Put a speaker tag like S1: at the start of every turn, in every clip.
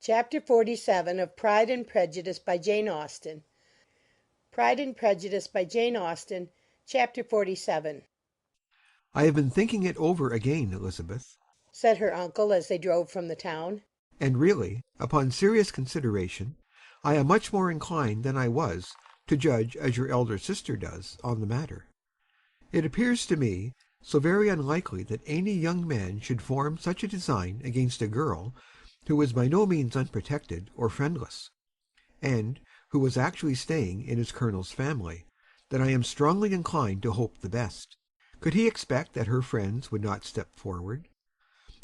S1: Chapter 47 of Pride and Prejudice by Jane Austen. Pride and Prejudice by Jane Austen, Chapter 47.
S2: "I have been thinking it over again, Elizabeth,"
S1: said her uncle as they drove from the town.
S2: "and really, upon serious consideration, I am much more inclined than I was to judge as your elder sister does on the matter. It appears to me so very unlikely that any young man should form such a design against a girl who was by no means unprotected or friendless, and who was actually staying in his colonel's family, that I am strongly inclined to hope the best. Could he expect that her friends would not step forward?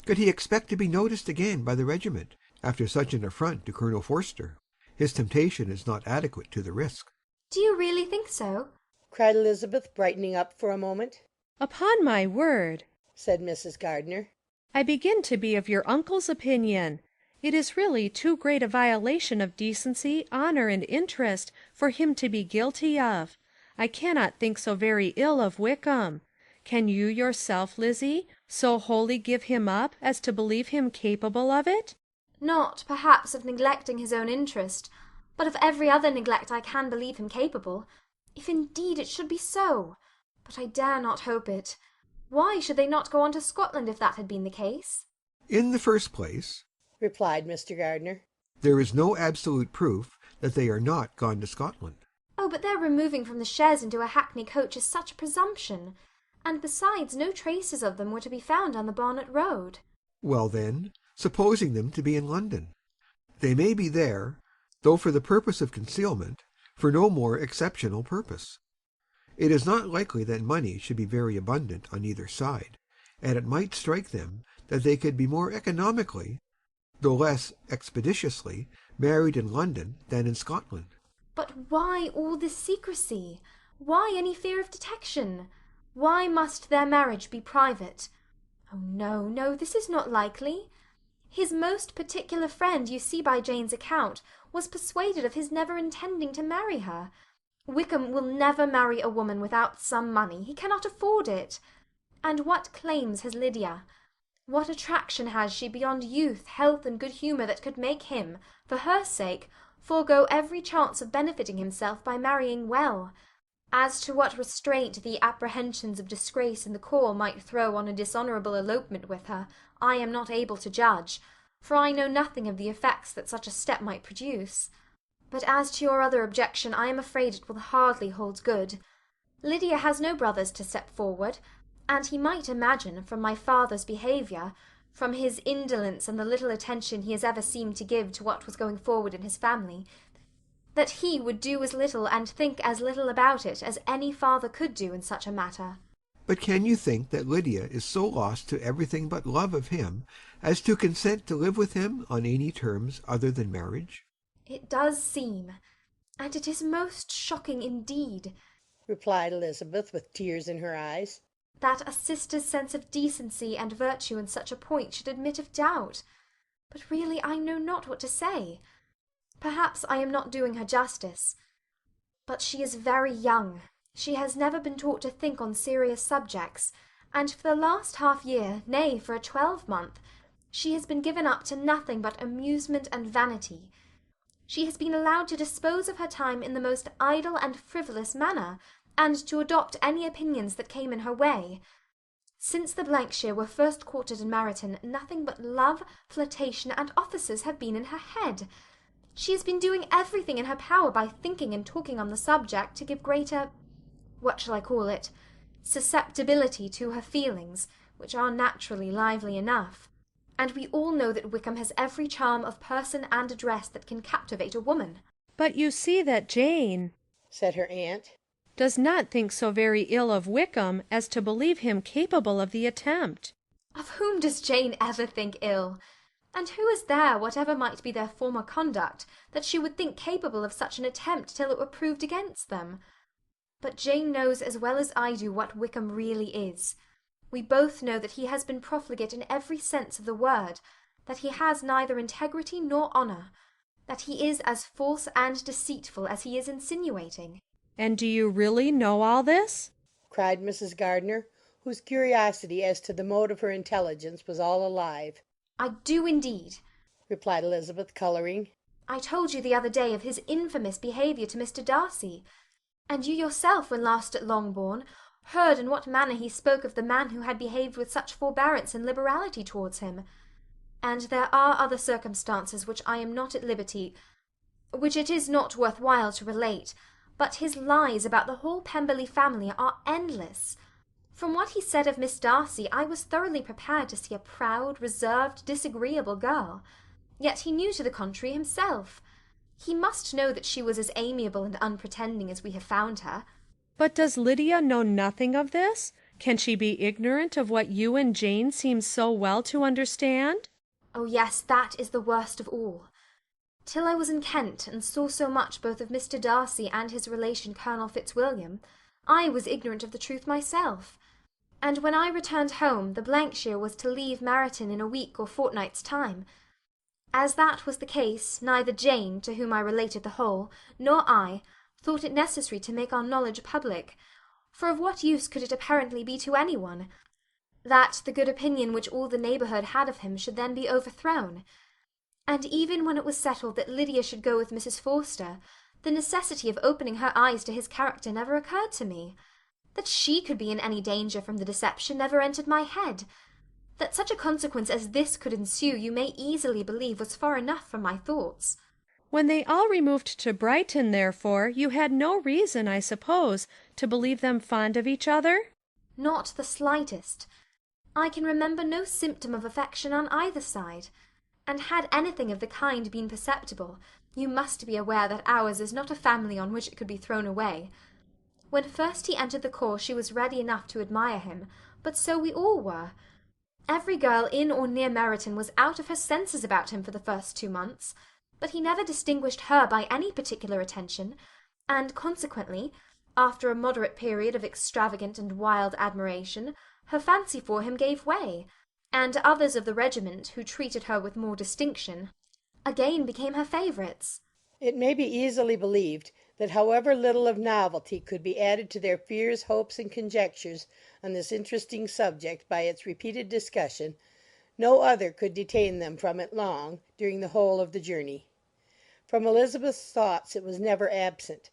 S2: Could he expect to be noticed again by the regiment after such an affront to Colonel Forster? His temptation is not adequate to the risk."
S3: "Do you really think so?"
S1: cried Elizabeth, brightening up for a moment.
S4: "Upon my word,"
S1: said Mrs. Gardiner,
S4: "I begin to be of your uncle's opinion. It is really too great a violation of decency, honour, and interest for him to be guilty of. I cannot think so very ill of Wickham. Can you yourself, Lizzie, so wholly give him up as to believe him capable of it?"
S3: "Not, perhaps, of neglecting his own interest, but of every other neglect I can believe him capable, if indeed it should be so. But I dare not hope it. Why should they not go on to Scotland if that had been the case?"
S2: "In the first place,"
S1: replied Mr. Gardiner,
S2: "there is no absolute proof that they are not gone to Scotland."
S3: "Oh, but their removing from the chaise into a hackney coach is such a presumption. And besides, no traces of them were to be found on the Bonnet Road."
S2: "Well, then, supposing them to be in London, they may be there, though for the purpose of concealment, for no more exceptional purpose. It is not likely that money should be very abundant on either side, and it might strike them that they could be more economically, though less expeditiously, married in London than in Scotland."
S3: "But why all this secrecy? Why any fear of detection? Why must their marriage be private? Oh, no, no, this is not likely. His most particular friend, you see by Jane's account, was persuaded of his never intending to marry her. Wickham will never marry a woman without some money. He cannot afford it. And what claims has Lydia? What attraction has she beyond youth, health, and good humour that could make him, for her sake, forego every chance of benefiting himself by marrying well? As to what restraint the apprehensions of disgrace in the corps might throw on a dishonourable elopement with her, I am not able to judge, for I know nothing of the effects that such a step might produce. But as to your other objection, I am afraid it will hardly hold good. Lydia has no brothers to step forward, and he might imagine, from my father's behaviour, from his indolence and the little attention he has ever seemed to give to what was going forward in his family, that he would do as little and think as little about it as any father could do in such a matter."
S2: "But can you think that Lydia is so lost to everything but love of him as to consent to live with him on any terms other than marriage?"
S3: "It does seem, and it is most shocking indeed,"
S1: replied Elizabeth, with tears in her eyes,
S3: "that a sister's sense of decency and virtue in such a point should admit of doubt. But really I know not what to say. Perhaps I am not doing her justice. But she is very young. She has never been taught to think on serious subjects, and for the last half-year, nay, for a 12-month, she has been given up to nothing but amusement and vanity. She has been allowed to dispose of her time in the most idle and frivolous manner, and to adopt any opinions that came in her way. Since the Blankshire were first quartered in Meryton, nothing but love, flirtation, and officers have been in her head. She has been doing everything in her power by thinking and talking on the subject to give greater, what shall I call it, susceptibility to her feelings, which are naturally lively enough. And we all know that Wickham has every charm of person and address that can captivate a woman."
S4: "But you see that Jane,"
S1: said her aunt,
S4: "does not think so very ill of Wickham as to believe him capable of the attempt."
S3: "Of whom does Jane ever think ill? And who is there, whatever might be their former conduct, that she would think capable of such an attempt till it were proved against them? But Jane knows as well as I do what Wickham really is. We both know that he has been profligate in every sense of the word, that he has neither integrity nor honour, that he is as false and deceitful as he is insinuating."
S4: "And do you really know all this?"
S1: cried Mrs. Gardiner, whose curiosity as to the mode of her intelligence was all alive.
S3: "I do indeed."
S1: replied Elizabeth, colouring.
S3: I told you the other day of his infamous behaviour to Mr. Darcy, and you yourself, when last at Longbourn, heard in what manner he spoke of the man who had behaved with such forbearance and liberality towards him. And there are other circumstances which I am not at liberty, which it is not worth while to relate, but his lies about the whole Pemberley family are endless. From what he said of Miss Darcy, I was thoroughly prepared to see a proud, reserved, disagreeable girl. Yet he knew to the contrary himself. He must know that she was as amiable and unpretending as we have found her.
S4: But does Lydia know nothing of this? Can she be ignorant of what you and Jane seem so well to understand?
S3: Oh yes, that is the worst of all. Till I was in Kent, and saw so much both of Mr. Darcy and his relation Colonel Fitzwilliam, I was ignorant of the truth myself. And when I returned home, the shire was to leave Meryton in a week or fortnight's time. As that was the case, neither Jane, to whom I related the whole, nor I, thought it necessary to make our knowledge public, for of what use could it apparently be to any one, that the good opinion which all the neighbourhood had of him should then be overthrown? And even when it was settled that Lydia should go with Mrs. Forster, the necessity of opening her eyes to his character never occurred to me. That she could be in any danger from the deception never entered my head. That such a consequence as this could ensue, you may easily believe was far enough from my thoughts.
S4: When they all removed to Brighton, therefore, you had no reason, I suppose, to believe them fond of each other?
S3: Not the slightest. I can remember no symptom of affection on either side, and had anything of the kind been perceptible, you must be aware that ours is not a family on which it could be thrown away. When first he entered the corps she was ready enough to admire him, but so we all were. Every girl in or near Meryton was out of her senses about him for the first 2 months, but he never distinguished her by any particular attention, and consequently, after a moderate period of extravagant and wild admiration, her fancy for him gave way, and others of the regiment, who treated her with more distinction, again became her favourites.
S1: It may be easily believed that however little of novelty could be added to their fears, hopes, and conjectures on this interesting subject by its repeated discussion, no other could detain them from it long during the whole of the journey. From Elizabeth's thoughts it was never absent.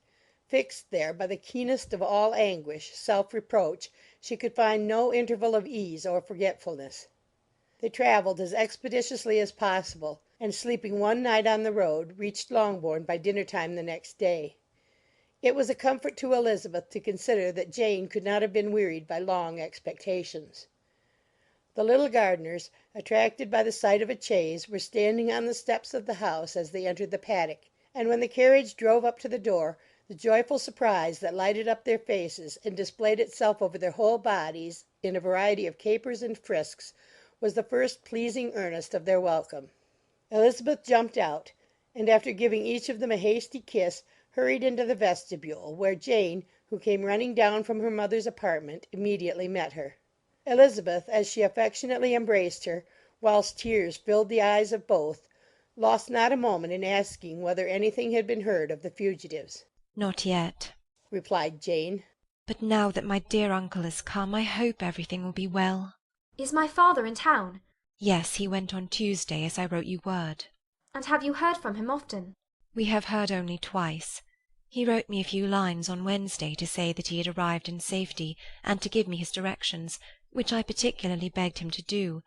S1: Fixed there by the keenest of all anguish, self-reproach, she could find no interval of ease or forgetfulness. They travelled as expeditiously as possible, and sleeping one night on the road, reached Longbourn by dinner-time the next day. It was a comfort to Elizabeth to consider that Jane could not have been wearied by long expectations. The little Gardiners, attracted by the sight of a chaise, were standing on the steps of the house as they entered the paddock, and when the carriage drove up to the door, the joyful surprise that lighted up their faces and displayed itself over their whole bodies in a variety of capers and frisks was the first pleasing earnest of their welcome. Elizabeth jumped out, and after giving each of them a hasty kiss, hurried into the vestibule, where Jane, who came running down from her mother's apartment, immediately met her. Elizabeth, as she affectionately embraced her, whilst tears filled the eyes of both, lost not a moment in asking whether anything had been heard of the fugitives.
S5: "Not yet,"
S1: replied Jane.
S5: "but now that my dear uncle has come, I hope everything will be well."
S3: Is my father in town?
S5: "Yes, he went on Tuesday, as I wrote you word."
S3: And have you heard from him often?
S5: "We have heard only twice. He wrote me a few lines on Wednesday to say that he had arrived in safety, and to give me his directions, which I particularly begged him to do.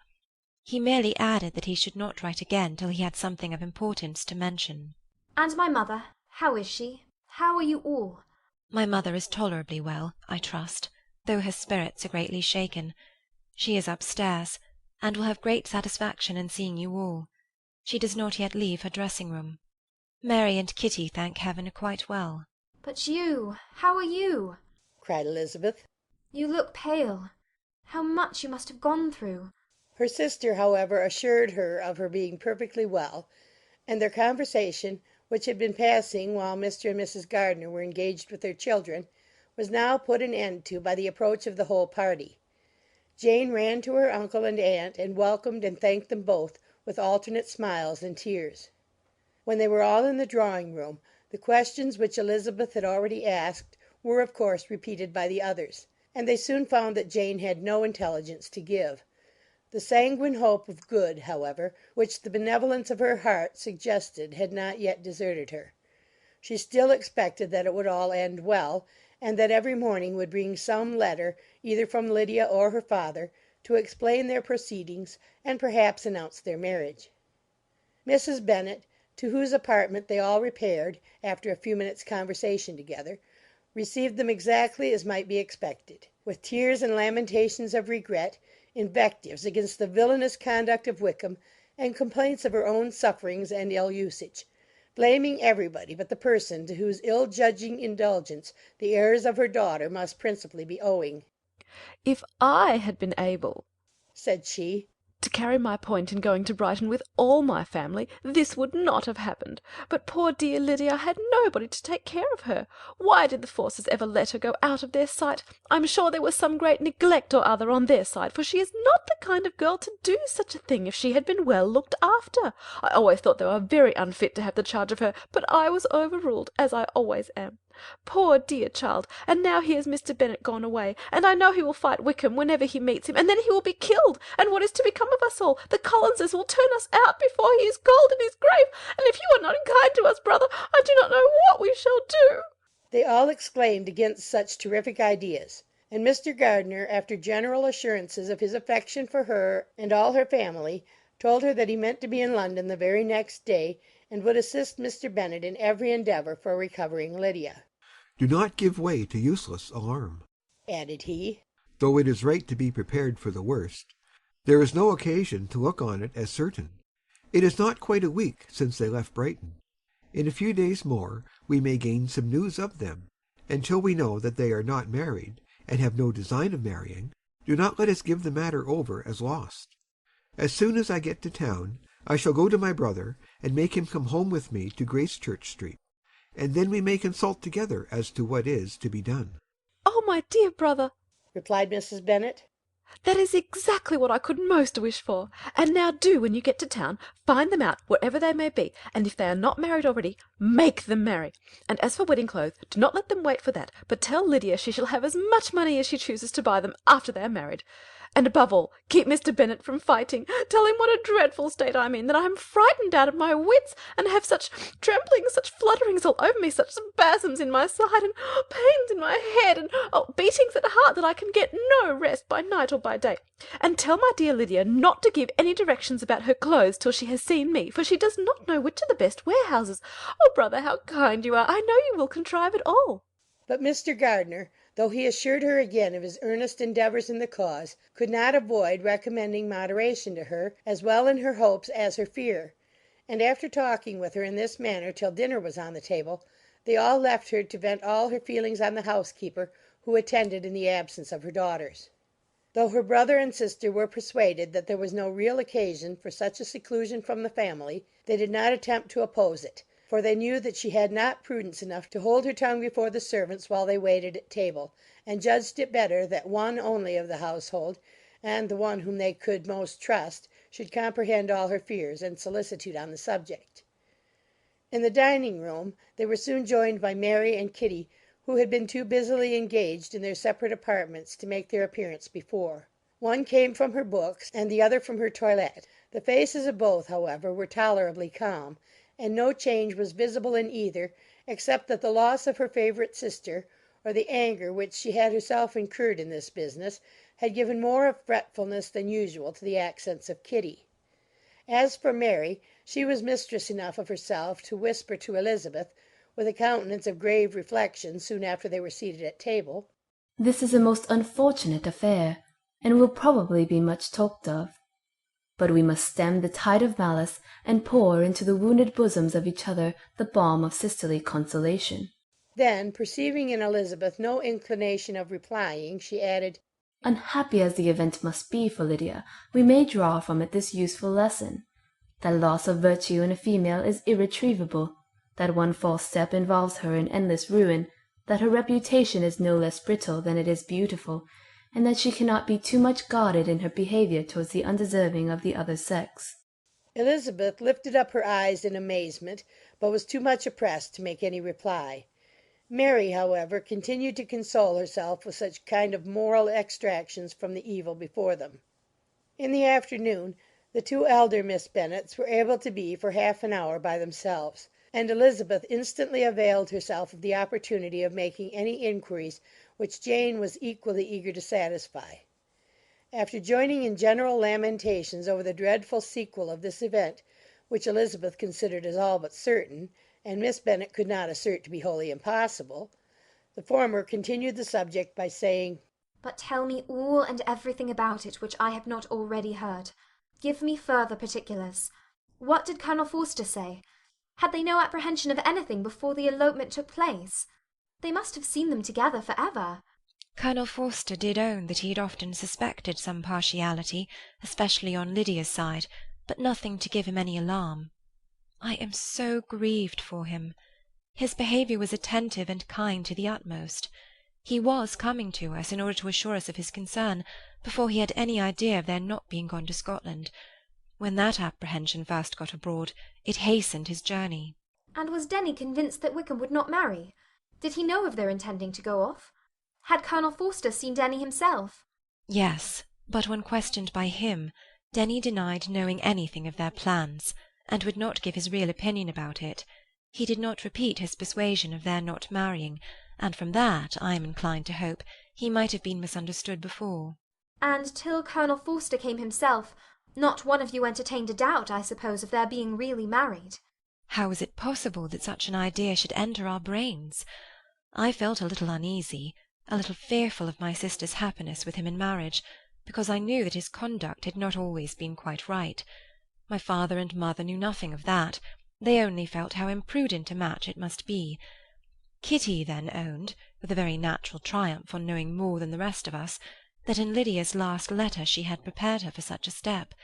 S5: He merely added that he should not write again till he had something of importance to mention."
S3: And my mother, how is she? How are you all?
S5: "My mother is tolerably well, I trust, though her spirits are greatly shaken. She is upstairs, and will have great satisfaction in seeing you all. She does not yet leave her dressing-room. Mary and Kitty, thank heaven, are quite well."
S3: But you, how are you?
S1: cried Elizabeth.
S3: You look pale. How much you must have gone through.
S1: Her sister, however, assured her of her being perfectly well, and their conversation, which had been passing while Mr. and Mrs. Gardiner were engaged with their children, was now put an end to by the approach of the whole party. Jane ran to her uncle and aunt, and welcomed and thanked them both with alternate smiles and tears. When they were all in the drawing-room, the questions which Elizabeth had already asked were of course repeated by the others, and they soon found that Jane had no intelligence to give. The sanguine hope of good, however, which the benevolence of her heart suggested had not yet deserted her. She still expected that it would all end well, and that every morning would bring some letter, either from Lydia or her father, to explain their proceedings and perhaps announce their marriage. Mrs. Bennet, to whose apartment they all repaired, after a few minutes' conversation together, received them exactly as might be expected, with tears and lamentations of regret, invectives against the villainous conduct of Wickham, and complaints of her own sufferings and ill usage, blaming everybody but the person to whose ill-judging indulgence the errors of her daughter must principally be owing.
S6: "If I had been able,"
S1: said she,
S6: "to carry my point in going to Brighton with all my family, this would not have happened. But poor dear Lydia had nobody to take care of her. Why did the Forces ever let her go out of their sight? I'm sure there was some great neglect or other on their side, for she is not the kind of girl to do such a thing if she had been well looked after. I always thought they were very unfit to have the charge of her, but I was overruled, as I always am. Poor dear child! And now here is Mr. Bennet gone away, and I know he will fight Wickham whenever he meets him, and then he will be killed, and what is to become of us all? The Collinses will turn us out before he is cold in his grave, and if you are not kind to us, brother, I do not know what we shall do."
S1: They all exclaimed against such terrific ideas, and Mr. Gardiner, after general assurances of his affection for her and all her family, told her that he meant to be in London the very next day, and would assist Mr. Bennet in every endeavour for recovering Lydia.
S2: Do not give way to useless alarm,
S1: added he.
S2: Though it is right to be prepared for the worst, there is no occasion to look on it as certain. It is not quite a week since they left Brighton. In a few days more we may gain some news of them, and till we know that they are not married, and have no design of marrying, do not let us give the matter over as lost. As soon as I get to town, I shall go to my brother, and make him come home with me to Gracechurch Street, and then we may consult together as to what is to be done.
S6: "Oh, my dear brother,"
S1: replied Mrs. Bennet,
S6: "that is exactly what I could most wish for. And now do, when you get to town, find them out, wherever they may be, and if they are not married already, make them marry. And as for wedding clothes, do not let them wait for that, but tell Lydia she shall have as much money as she chooses to buy them after they are married. And above all, keep Mr. Bennet from fighting. Tell him what a dreadful state I'm in, that I am frightened out of my wits, and have such tremblings, such flutterings all over me, such spasms in my side, and pains in my head, and beatings at heart, that I can get no rest by night or by day. And tell my dear Lydia not to give any directions about her clothes till she has seen me, for she does not know which are the best warehouses. Oh, brother, how kind you are! I know you will contrive it all."
S1: But Mr. Gardiner, though he assured her again of his earnest endeavours in the cause, could not avoid recommending moderation to her, as well in her hopes as her fear; and after talking with her in this manner till dinner was on the table, they all left her to vent all her feelings on the housekeeper, who attended in the absence of her daughters. Though her brother and sister were persuaded that there was no real occasion for such a seclusion from the family, they did not attempt to oppose it, for they knew that she had not prudence enough to hold her tongue before the servants while they waited at table, and judged it better that one only of the household, and the one whom they could most trust, should comprehend all her fears and solicitude on the subject. In the dining-room they were soon joined by Mary and Kitty, who had been too busily engaged in their separate apartments to make their appearance before. One came from her books, and the other from her toilette. The faces of both, however, were tolerably calm, and no change was visible in either, except that the loss of her favourite sister, or the anger which she had herself incurred in this business, had given more of fretfulness than usual to the accents of Kitty. As for Mary, she was mistress enough of herself to whisper to Elizabeth, with a countenance of grave reflection, soon after they were seated at table,
S7: "This is a most unfortunate affair, and will probably be much talked of. But we must stem the tide of malice, and pour into the wounded bosoms of each other the balm of sisterly consolation."
S1: Then, perceiving in Elizabeth no inclination of replying, she added,
S7: "Unhappy as the event must be for Lydia, we may draw from it this useful lesson, that loss of virtue in a female is irretrievable, that one false step involves her in endless ruin, that her reputation is no less brittle than it is beautiful, and that she cannot be too much guarded in her behaviour towards the undeserving of the other sex."
S1: Elizabeth lifted up her eyes in amazement, but was too much oppressed to make any reply. Mary, however, continued to console herself with such kind of moral extractions from the evil before them. In the afternoon the two elder Miss Bennets were able to be for half an hour by themselves, and Elizabeth instantly availed herself of the opportunity of making any inquiries which Jane was equally eager to satisfy. After joining in general lamentations over the dreadful sequel of this event, which Elizabeth considered as all but certain, and Miss Bennet could not assert to be wholly impossible, the former continued the subject by saying,
S3: "But tell me all and everything about it which I have not already heard. Give me further particulars. What did Colonel Forster say? Had they no apprehension of anything before the elopement took place? They must have seen them together for ever."
S5: Colonel Forster did own that he had often suspected some partiality, especially on Lydia's side, but nothing to give him any alarm. I am so grieved for him. His behaviour was attentive and kind to the utmost. He was coming to us in order to assure us of his concern, before he had any idea of their not being gone to Scotland. When that apprehension first got abroad, it hastened his journey.
S3: And was Denny convinced that Wickham would not marry? Did he know of their intending to go off? Had Colonel Forster seen Denny himself?
S5: Yes, but when questioned by him, Denny denied knowing anything of their plans, and would not give his real opinion about it. He did not repeat his persuasion of their not marrying, and from that, I am inclined to hope, he might have been misunderstood before.
S3: And till Colonel Forster came himself, not one of you entertained a doubt, I suppose, of their being really married?
S5: How was it possible that such an idea should enter our brains? I felt a little uneasy, a little fearful of my sister's happiness with him in marriage, because I knew that his conduct had not always been quite right. My father and mother knew nothing of that. They only felt how imprudent a match it must be. Kitty then owned, with a very natural triumph on knowing more than the rest of us, that in Lydia's last letter she had prepared her for such a step.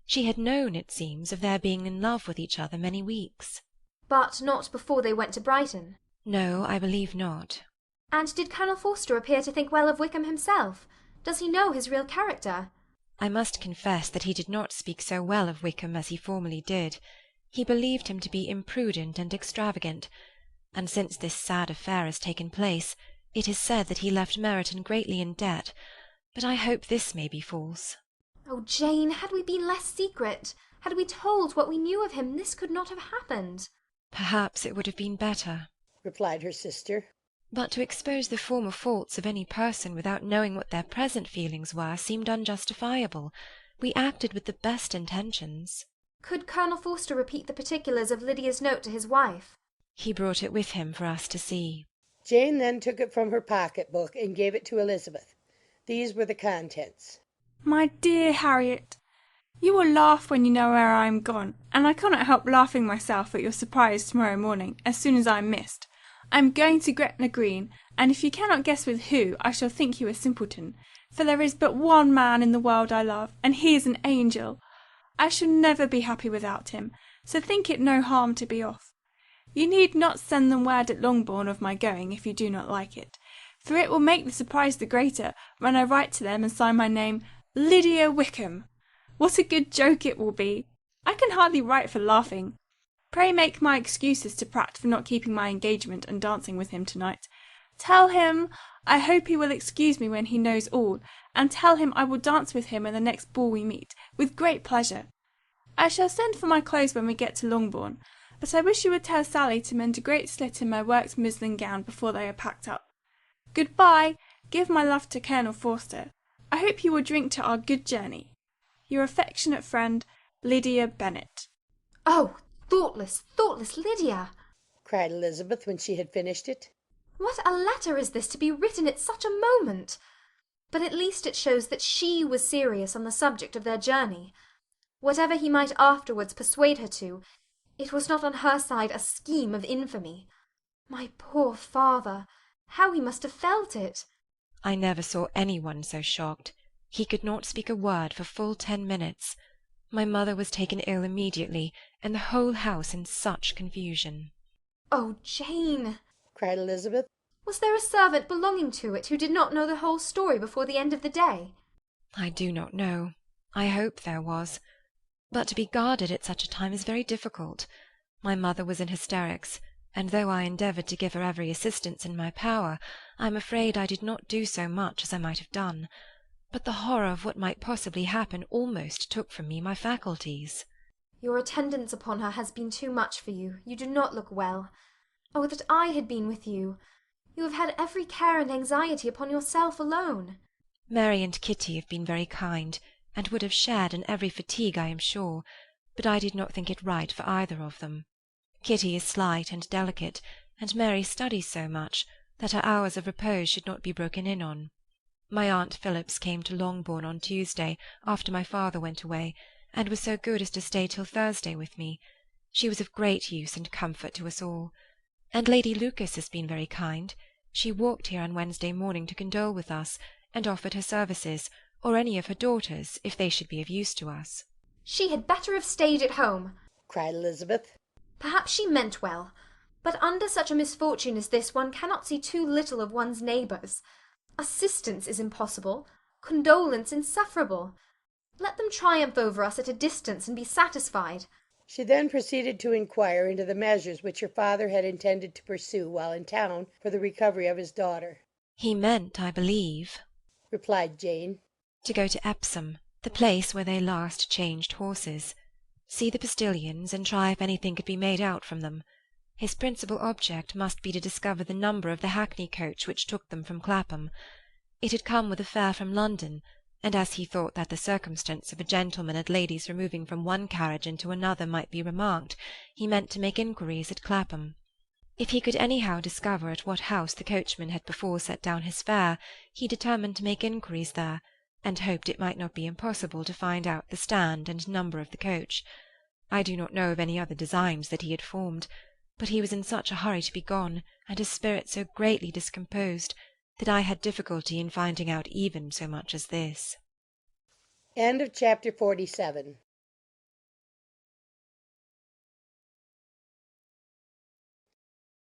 S5: She had known, it seems, of their being in love with each other many weeks.
S3: But not before they went to Brighton?
S5: No, I believe not.
S3: And did Colonel Forster appear to think well of Wickham himself? Does he know his real character?
S5: I must confess that he did not speak so well of Wickham as he formerly did. He believed him to be imprudent and extravagant, and since this sad affair has taken place, it is said that he left Meryton greatly in debt, but I hope this may be false.
S3: Oh, Jane, had we been less secret, had we told what we knew of him, this could not have happened.
S5: Perhaps it would have been better,
S1: replied her sister.
S5: But to expose the former faults of any person without knowing what their present feelings were seemed unjustifiable. We acted with the best intentions.
S3: Could Colonel Forster repeat the particulars of Lydia's note to his wife?
S5: He brought it with him for us to see.
S1: Jane then took it from her pocket-book and gave it to Elizabeth. These were the contents.
S8: My dear Harriet, you will laugh when you know where I am gone, and I cannot help laughing myself at your surprise tomorrow morning, as soon as I am missed. I am going to Gretna Green, and if you cannot guess with who, I shall think you a simpleton, for there is but one man in the world I love, and he is an angel. I shall never be happy without him, so think it no harm to be off. You need not send them word at Longbourn of my going, if you do not like it, for it will make the surprise the greater when I write to them and sign my name Lydia Wickham. What a good joke it will be! I can hardly write for laughing. Pray make my excuses to Pratt for not keeping my engagement and dancing with him to-night. Tell him I hope he will excuse me when he knows all, and tell him I will dance with him in the next ball we meet, with great pleasure. I shall send for my clothes when we get to Longbourn, but I wish you would tell Sally to mend a great slit in my worked muslin gown before they are packed up. Good-bye. Give my love to Colonel Forster. I hope you will drink to our good journey. Your affectionate friend, Lydia Bennet.
S3: Oh, thoughtless, thoughtless Lydia!
S1: cried Elizabeth when she had finished it.
S3: What a letter is this to be written at such a moment! But at least it shows that she was serious on the subject of their journey. Whatever he might afterwards persuade her to, it was not on her side a scheme of infamy. My poor father! How he must have felt it!
S5: I never saw anyone so shocked. He could not speak a word for full 10 minutes. My mother was taken ill immediately, and the whole house in such confusion.
S3: Oh, Jane!
S1: cried Elizabeth.
S3: Was there a servant belonging to it who did not know the whole story before the end of the day?
S5: I do not know. I hope there was. But to be guarded at such a time is very difficult. My mother was in hysterics, and though I endeavoured to give her every assistance in my power, I am afraid I did not do so much as I might have done. but the horror of what might possibly happen almost took from me my faculties.
S3: Your attendance upon her has been too much for you. You do not look well. Oh, that I had been with you! You have had every care and anxiety upon yourself alone.
S5: Mary and Kitty have been very kind, and would have shared in every fatigue, I am sure, but I did not think it right for either of them. Kitty is slight and delicate, and Mary studies so much that her hours of repose should not be broken in on. My Aunt Phillips came to Longbourn on Tuesday, after my father went away, and was so good as to stay till Thursday with me. She was of great use and comfort to us all. And Lady Lucas has been very kind. She walked here on Wednesday morning to condole with us, and offered her services, or any of her daughters, if they should be of use to us.
S3: She had better have stayed at home,
S1: cried Elizabeth.
S3: Perhaps she meant well, but under such a misfortune as this one cannot see too little of one's neighbours. Assistance is impossible, condolence insufferable. Let them triumph over us at a distance and be satisfied.
S1: She then proceeded to inquire into the measures which her father had intended to pursue while in town for the recovery of his daughter.
S5: He meant, I believe,
S1: replied Jane,
S5: to go to Epsom, the place where they last changed horses, see the postilions, and try if anything could be made out from them. His principal object must be to discover the number of the hackney coach which took them from Clapham. It had come with a fare from London, and as he thought that the circumstance of a gentleman and ladies removing from one carriage into another might be remarked, he meant to make inquiries at Clapham. If he could anyhow discover at what house the coachman had before set down his fare, he determined to make inquiries there, and hoped it might not be impossible to find out the stand and number of the coach. I do not know of any other designs that he had formed, but he was in such a hurry to be gone, and his spirits so greatly discomposed, that I had difficulty in finding out even so much as this.
S1: End of chapter 47.